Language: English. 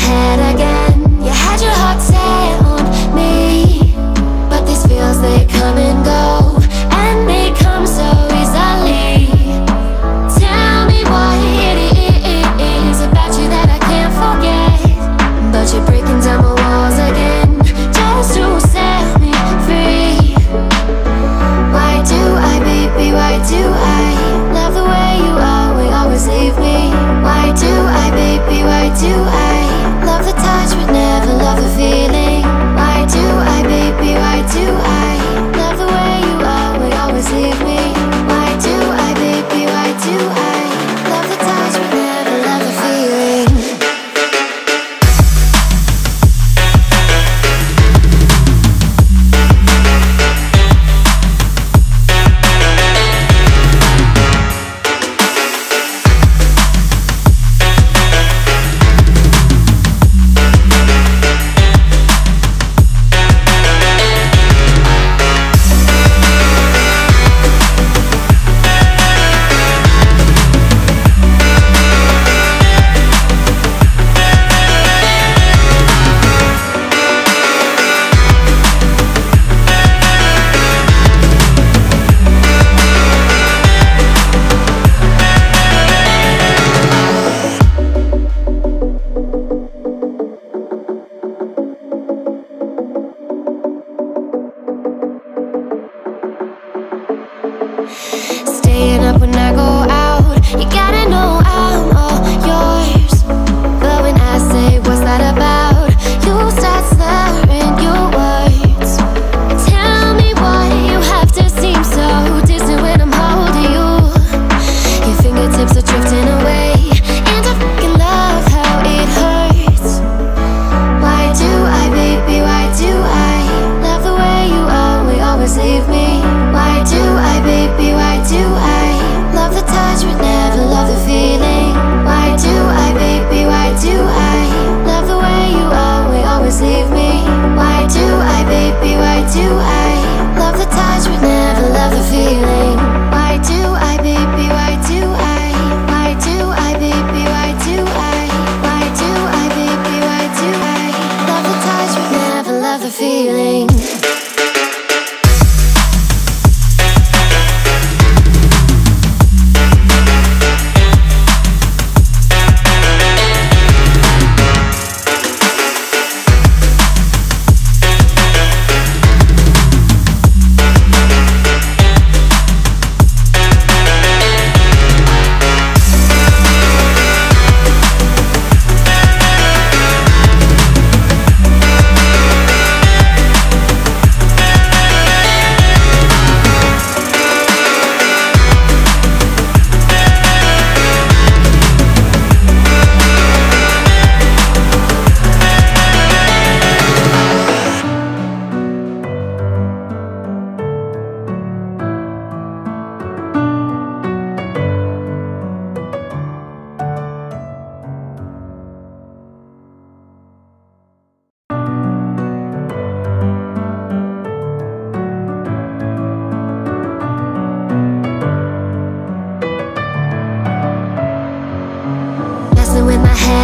head again. You had your heart set on me, but these feels, they come and go, and they come so easily. Tell me what it is about you that I can't forget, but you're breaking down my walls again just to set me free. Why do I, baby, why do I love the way you always leave me? Why do I, baby, why do I love the touch but never love the feeling? Why do I, baby, why do I love the way you always leave me? Why do I, baby, why do I love the touch but never love the feeling? Staying up when I go out, you gotta know I'm all yours. But when I say what's that about, you start slurring your words. Tell me why you have to seem so distant when I'm holding you. Your fingertips are drifting away, and I fucking love how it hurts. Why do I, baby, why do I love the way you always leave me? Why do I, baby, why do I love the touch but never love the feeling? Why do I, baby, why do I love the way you always leave me? Why do I, baby, why do I love the touch but never love the feeling? Why do I, baby, why do I? Why do I, baby, why do I? Why do I, baby, why do I love the touch but never love the feeling? When my head